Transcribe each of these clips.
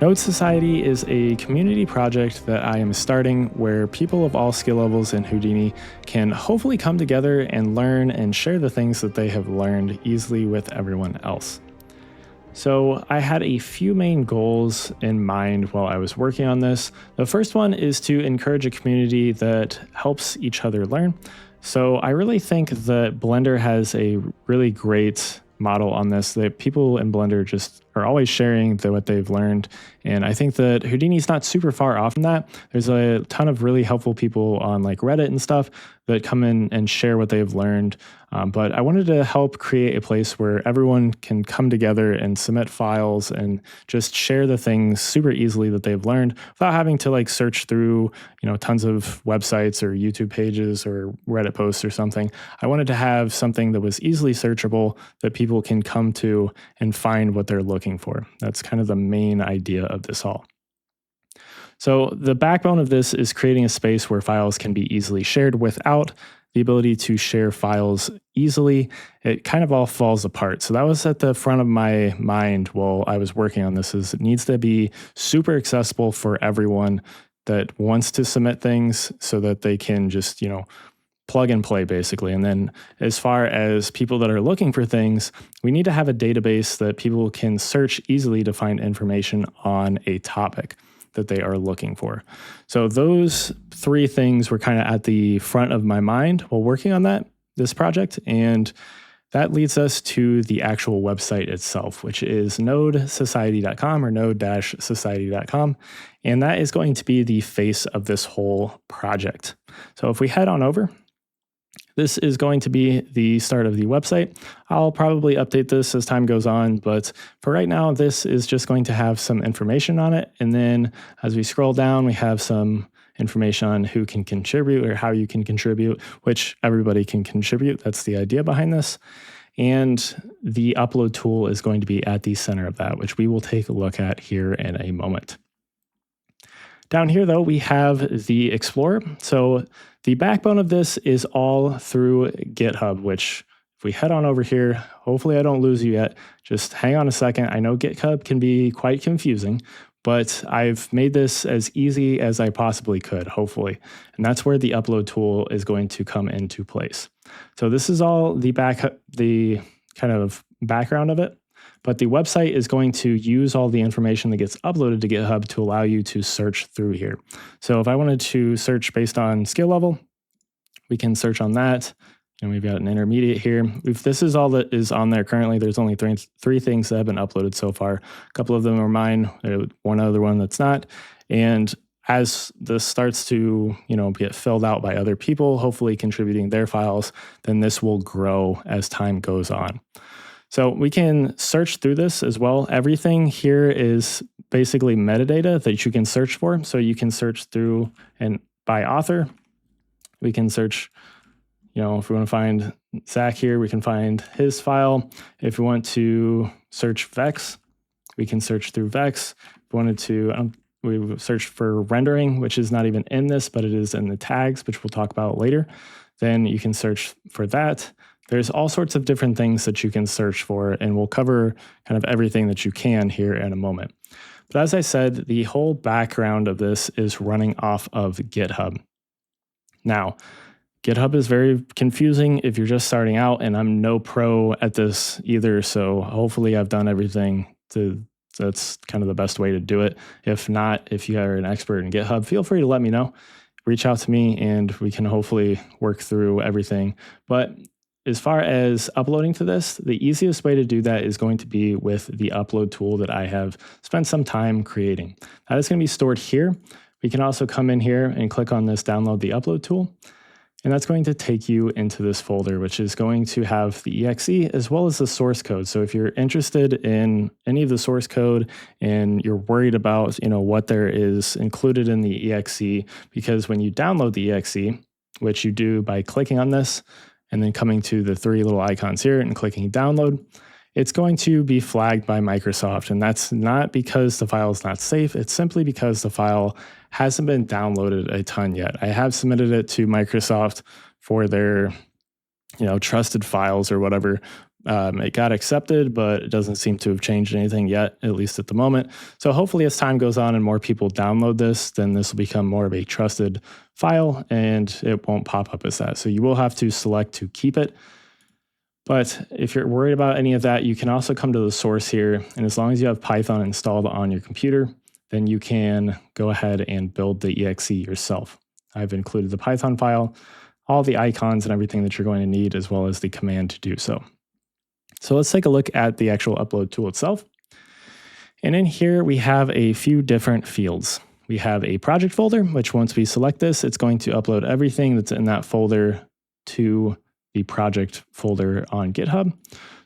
Node Society is a community project that I am starting where people of all skill levels in Houdini can hopefully come together and learn and share the things that they have learned easily with everyone else. So I had a few main goals in mind while I was working on this. The first one is to encourage a community that helps each other learn. So I really think that Blender has a really great model on this, that people in Blender just are always sharing what they've learned. And I think that Houdini is not super far off from that. There's a ton of really helpful people on like Reddit and stuff that come in and share what they've learned. But I wanted to help create a place where everyone can come together and submit files and just share the things super easily that they've learned without having to like search through, tons of websites or YouTube pages or Reddit posts or something. I wanted to have something that was easily searchable that people can come to and find what they're looking for. That's kind of the main idea of this all. So the backbone of this is creating a space where files can be easily shared without the ability to share files easily. It kind of all falls apart. So that was at the front of my mind while I was working on this, is it needs to be super accessible for everyone that wants to submit things so that they can just, plug and play basically. And then as far as people that are looking for things, we need to have a database that people can search easily to find information on a topic that they are looking for. So those three things were kind of at the front of my mind while working on this project. And that leads us to the actual website itself, which is nodesociety.com or node-society.com. And that is going to be the face of this whole project. So if we head on over, this is going to be the start of the website. I'll probably update this as time goes on, but for right now, this is just going to have some information on it. And then as we scroll down, we have some information on who can contribute or how you can contribute, which everybody can contribute. That's the idea behind this. And the upload tool is going to be at the center of that, which we will take a look at here in a moment. Down here, though, we have the Explorer. So the backbone of this is all through GitHub, which if we head on over here, hopefully I don't lose you yet. Just hang on a second. I know GitHub can be quite confusing, but I've made this as easy as I possibly could, hopefully. And that's where the upload tool is going to come into place. So this is all the kind of background of it. But the website is going to use all the information that gets uploaded to GitHub to allow you to search through here. So if I wanted to search based on skill level, we can search on that. And we've got an intermediate here. This is all that is on there currently. There's only three things that have been uploaded so far. A couple of them are mine, one other one that's not. And as this starts to get filled out by other people, hopefully contributing their files, then this will grow as time goes on. So we can search through this as well. Everything here is basically metadata that you can search for. So you can search through and by author. We can search, if we want to find Zach here, we can find his file. If we want to search Vex, we can search through Vex. If we wanted to, we search for rendering, which is not even in this, but it is in the tags, which we'll talk about later. Then you can search for that. There's all sorts of different things that you can search for, and we'll cover kind of everything that you can here in a moment. But as I said, the whole background of this is running off of GitHub. Now, GitHub is very confusing if you're just starting out, and I'm no pro at this either, so hopefully I've done everything that's kind of the best way to do it. If not, if you are an expert in GitHub, feel free to let me know. Reach out to me, and we can hopefully work through everything. But as far as uploading to this, the easiest way to do that is going to be with the upload tool that I have spent some time creating. That is going to be stored here. We can also come in here and click on this download the upload tool. And that's going to take you into this folder, which is going to have the exe as well as the source code. So if you're interested in any of the source code and you're worried about, what there is included in the exe, because when you download the exe, which you do by clicking on this, and then coming to the three little icons here and clicking download, it's going to be flagged by Microsoft. And that's not because the file is not safe. It's simply because the file hasn't been downloaded a ton yet. I have submitted it to Microsoft for their trusted files or whatever, It got accepted, but it doesn't seem to have changed anything yet, at least at the moment. So hopefully as time goes on and more people download this, then this will become more of a trusted file and it won't pop up as that. So you will have to select to keep it. But if you're worried about any of that, you can also come to the source here. And as long as you have Python installed on your computer, then you can go ahead and build the exe yourself. I've included the Python file, all the icons and everything that you're going to need, as well as the command to do so. So let's take a look at the actual upload tool itself. And in here, we have a few different fields. We have a project folder, which once we select this, it's going to upload everything that's in that folder to the project folder on GitHub.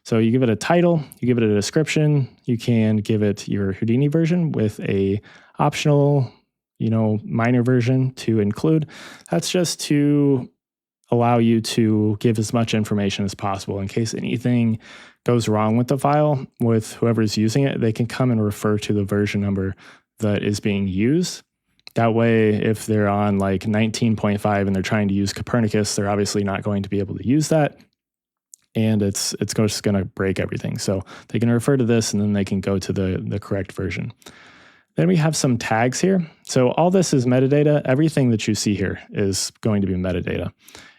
So you give it a title, you give it a description, you can give it your Houdini version with a optional, minor version to include. That's just to allow you to give as much information as possible in case anything goes wrong with the file. With whoever's using it, they can come and refer to the version number that is being used. That way, if they're on like 19.5 and they're trying to use Copernicus, they're obviously not going to be able to use that. And it's just going to break everything. So they can refer to this and then they can go to the correct version. Then we have some tags here. So all this is metadata. Everything that you see here is going to be metadata.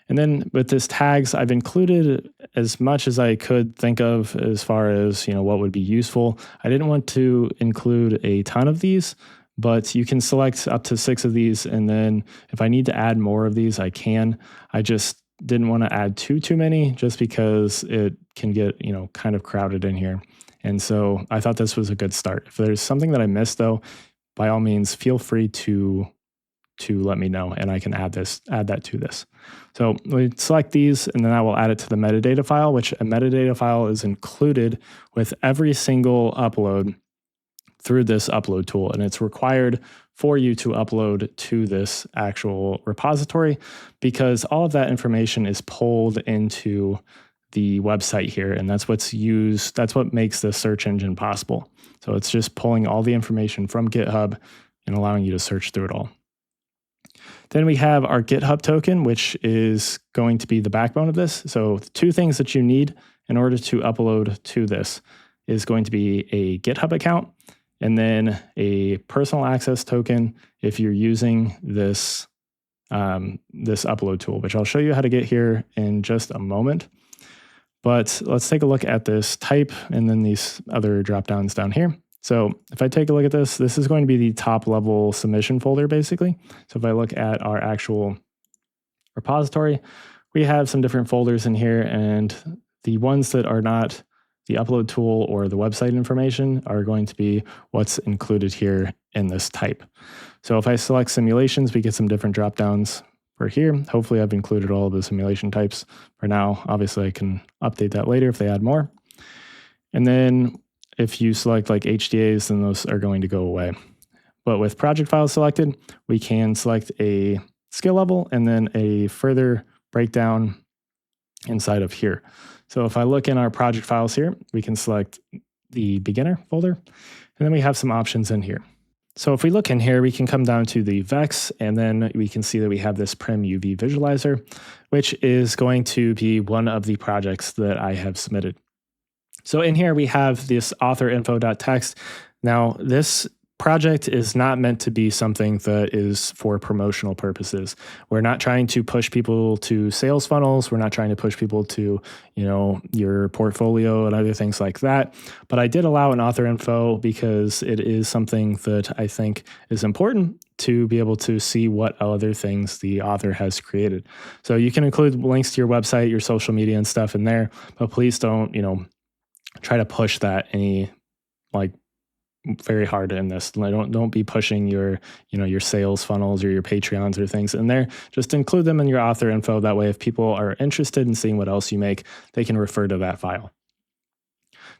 And then with this tags, I've included as much as I could think of as far as, what would be useful. I didn't want to include a ton of these, but you can select up to 6 of these. And then if I need to add more of these, I can. I just didn't want to add too many just because it can get, kind of crowded in here. And so I thought this was a good start. If there's something that I missed though, by all means, feel free to let me know and I can add that to this. So we select these and then I will add it to the metadata file, which a metadata file is included with every single upload through this upload tool. And it's required for you to upload to this actual repository because all of that information is pulled into the website here. And that's what's used. That's what makes the search engine possible. So it's just pulling all the information from GitHub and allowing you to search through it all. Then we have our GitHub token, which is going to be the backbone of this. So 2 things that you need in order to upload to this is going to be a GitHub account and then a personal access token if you're using this, this upload tool, which I'll show you how to get here in just a moment. But let's take a look at this type and then these other drop downs down here. So if I take a look at this, this is going to be the top level submission folder basically. So if I look at our actual repository, we have some different folders in here and the ones that are not the upload tool or the website information are going to be what's included here in this type. So if I select simulations, we get some different drop downs for here. Hopefully I've included all of the simulation types for now. Obviously I can update that later if they add more. And then if you select like HDAs, then those are going to go away. But with project files selected, we can select a skill level and then a further breakdown inside of here. So if I look in our project files here, we can select the beginner folder, and then we have some options in here. So if we look in here, we can come down to the Vex, and then we can see that we have this Prim UV visualizer, which is going to be one of the projects that I have submitted. So in here, we have this author info.txt. Now, this project is not meant to be something that is for promotional purposes. We're not trying to push people to sales funnels. We're not trying to push people to, your portfolio and other things like that. But I did allow an author info because it is something that I think is important to be able to see what other things the author has created. So you can include links to your website, your social media and stuff in there, but please don't, try to push that any very hard in this. Don't be pushing your sales funnels or your Patreons or things in there. Just include them in your author info. That way, if people are interested in seeing what else you make, they can refer to that file.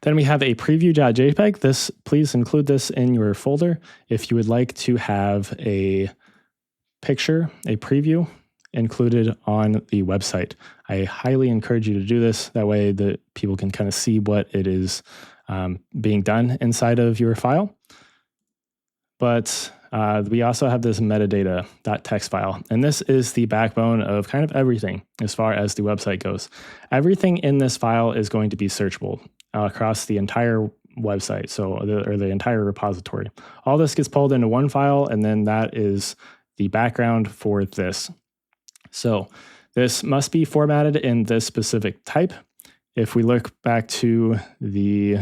Then we have a preview.jpg. Please include this in your folder if you would like to have a picture, a preview included on the website. I highly encourage you to do this. That way that people can kind of see what it is being done inside of your file. But we also have this metadata.txt file. And this is the backbone of kind of everything as far as the website goes. Everything in this file is going to be searchable across the entire website, or the entire repository. All this gets pulled into one file, and then that is the background for this. So this must be formatted in this specific type. If we look back to the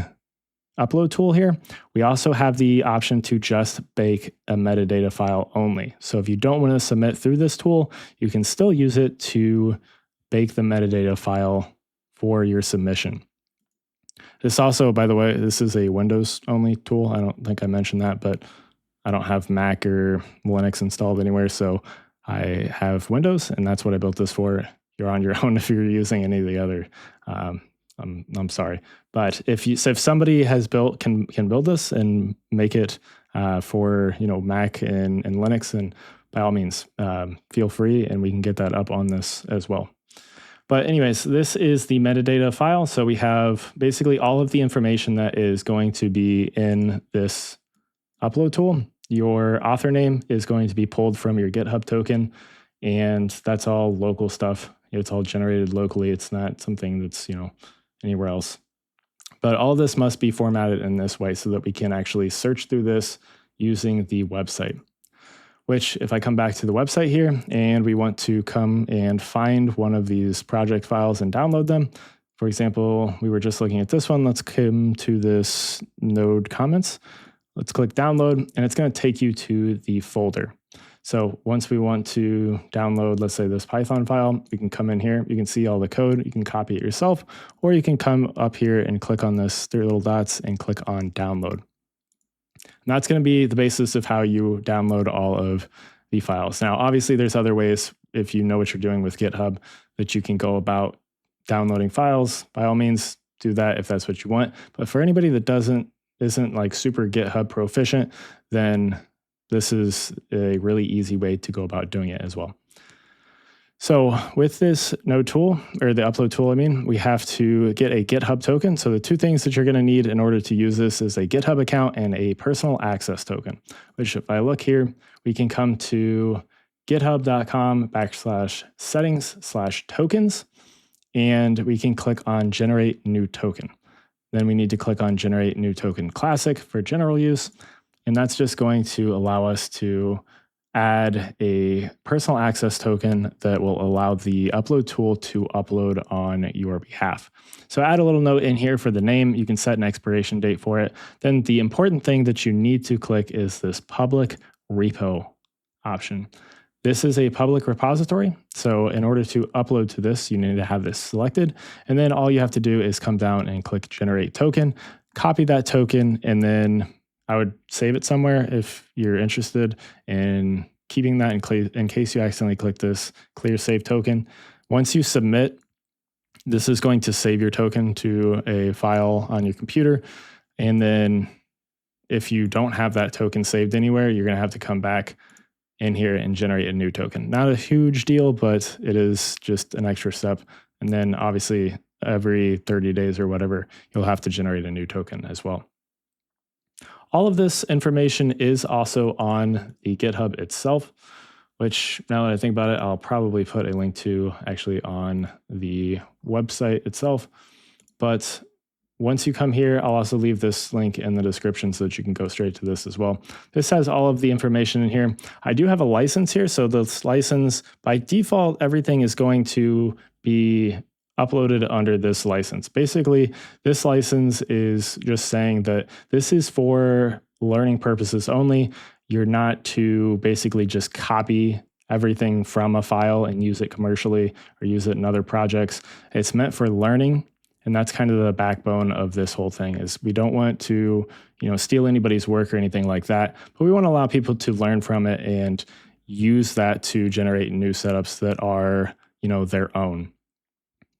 upload tool here, we also have the option to just bake a metadata file only. So if you don't want to submit through this tool, you can still use it to bake the metadata file for your submission. This also, by the way, this is a Windows only tool. I don't think I mentioned that, but I don't have Mac or Linux installed anywhere. So I have Windows, and that's what I built this for. You're on your own if you're using any of the other. I'm sorry, but if somebody has can build this and make it for Mac and Linux, and by all means feel free, and we can get that up on this as well. But anyways, this is the metadata file. So we have basically all of the information that is going to be in this upload tool. Your author name is going to be pulled from your GitHub token, and that's all local stuff. It's all generated locally. It's not something that's, anywhere else. But all this must be formatted in this way so that we can actually search through this using the website. Which, if I come back to the website here and we want to come and find one of these project files and download them, for example, we were just looking at this one. Let's come to this node comments. Let's click download, and it's going to take you to the folder. So once we want to download, let's say, this Python file, we can come in here. You can see all the code. You can copy it yourself, or you can come up here and click on this 3 little dots and click on download. And that's going to be the basis of how you download all of the files. Now, obviously, there's other ways, if you know what you're doing with GitHub, that you can go about downloading files. By all means, do that if that's what you want. But for anybody that isn't like super GitHub proficient, then this is a really easy way to go about doing it as well. So with this node tool, or the upload tool, we have to get a GitHub token. So the two things that you're going to need in order to use this is a GitHub account and a personal access token, which if I look here, we can come to github.com/settings/tokens, and we can click on generate new token. Then we need to click on generate new token classic for general use. And that's just going to allow us to add a personal access token that will allow the upload tool to upload on your behalf. So add a little note in here for the name. You can set an expiration date for it. Then the important thing that you need to click is this public repo option. This is a public repository. So in order to upload to this, you need to have this selected. And then all you have to do is come down and click generate token, copy that token, and then I would save it somewhere if you're interested in keeping that in case you accidentally click this clear save token. Once you submit, this is going to save your token to a file on your computer. And then if you don't have that token saved anywhere, you're going to have to come back in here and generate a new token. Not a huge deal, but it is just an extra step. And then obviously every 30 days or whatever, you'll have to generate a new token as well. All of this information is also on the GitHub itself, which now that I think about it, I'll probably put a link to actually on the website itself. But once you come here, I'll also leave this link in the description so that you can go straight to this as well. This has all of the information in here. I do have a license here. So this license, by default, everything is going to be uploaded under this license. Basically, this license is just saying that this is for learning purposes only. You're not to basically just copy everything from a file and use it commercially or use it in other projects. It's meant for learning. And that's kind of the backbone of this whole thing is we don't want to, steal anybody's work or anything like that, but we want to allow people to learn from it and use that to generate new setups that are, their own,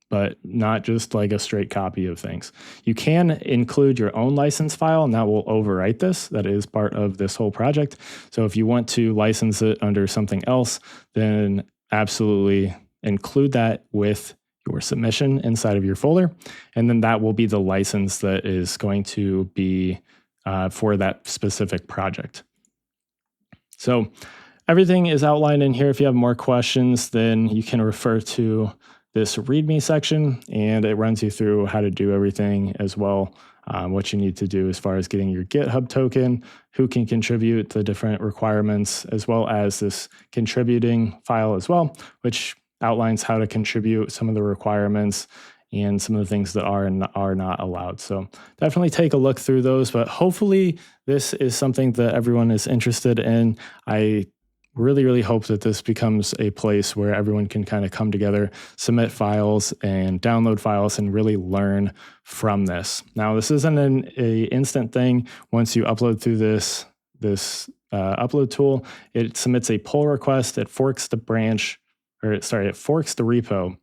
but not just like a straight copy of things. You can include your own license file, and that will overwrite this. That is part of this whole project. So if you want to license it under something else, then absolutely include that with your submission inside of your folder. And then that will be the license that is going to be for that specific project. So everything is outlined in here. If you have more questions, then you can refer to this README section, and it runs you through how to do everything as well. What you need to do as far as getting your GitHub token, who can contribute the different requirements, as well as this contributing file as well, which outlines how to contribute some of the requirements and some of the things that are and are not allowed. So definitely take a look through those, but hopefully this is something that everyone is interested in. I really hope that this becomes a place where everyone can kind of come together, submit files and download files and really learn from this. Now, this isn't an instant thing. Once you upload through this upload tool, it submits a pull request. It forks the branch, it forks the repo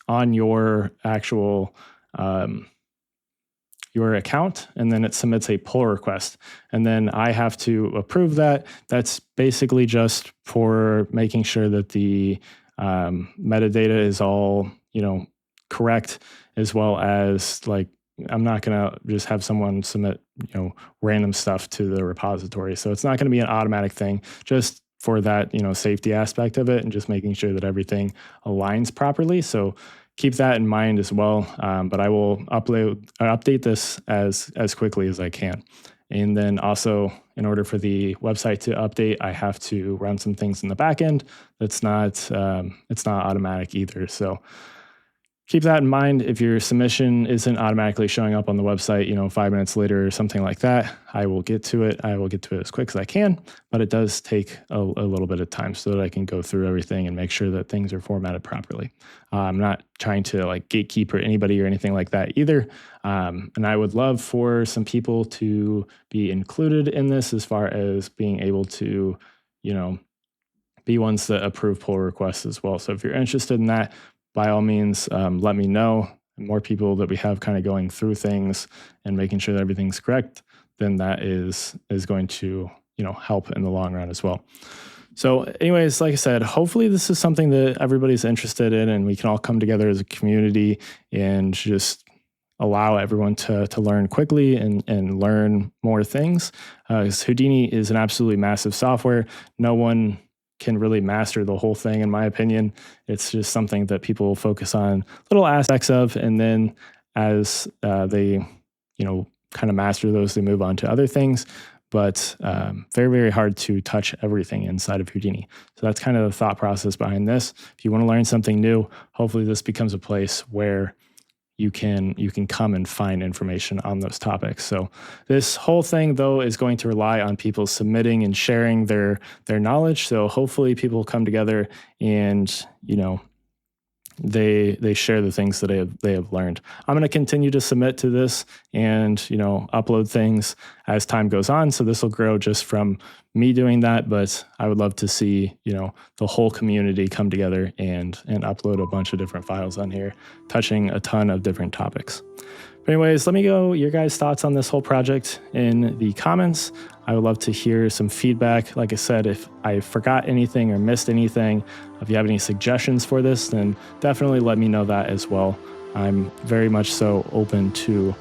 on your actual your account, and then it submits a pull request, and then I have to approve that. That's basically just for making sure that the metadata is all correct, as well as like I'm not gonna just have someone submit random stuff to the repository. So it's not going to be an automatic thing, just for that safety aspect of it, and just making sure that everything aligns properly. So keep that in mind as well. But I will update this as quickly as I can. And then also, in order for the website to update, I have to run some things in the back end. That's not it's not automatic either. So keep that in mind. If your submission isn't automatically showing up on the website, 5 minutes later or something like that, I will get to it. I will get to it as quick as I can, but it does take a little bit of time so that I can go through everything and make sure that things are formatted properly. I'm not trying to like gatekeep or anybody or anything like that either. And I would love for some people to be included in this as far as being able to, be ones that approve pull requests as well. So if you're interested in that, by all means, let me know. The more people that we have kind of going through things and making sure that everything's correct, then that is going to help in the long run as well. So anyways, like I said, hopefully this is something that everybody's interested in, and we can all come together as a community and just allow everyone to learn quickly and learn more things. Because Houdini is an absolutely massive software. No one can really master the whole thing, in my opinion. It's just something that people focus on little aspects of, and then as they kind of master those, they move on to other things. But very hard to touch everything inside of Houdini. So that's kind of the thought process behind this. If you want to learn something new, hopefully this becomes a place where you can come and find information on those topics. So this whole thing, though, is going to rely on people submitting and sharing their knowledge. So hopefully people come together and they share the things that they have learned. I'm going to continue to submit to this and upload things as time goes on. So this will grow just from me doing that, but I would love to see the whole community come together and upload a bunch of different files on here, touching a ton of different topics. But anyways, let me know your guys' thoughts on this whole project in the comments. I would love to hear some feedback. Like I said, if I forgot anything or missed anything, if you have any suggestions for this, then definitely let me know that as well. I'm very much so open to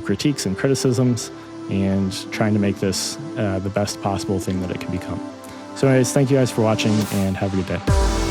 critiques and criticisms and trying to make this the best possible thing that it can become. So anyways, thank you guys for watching and have a good day.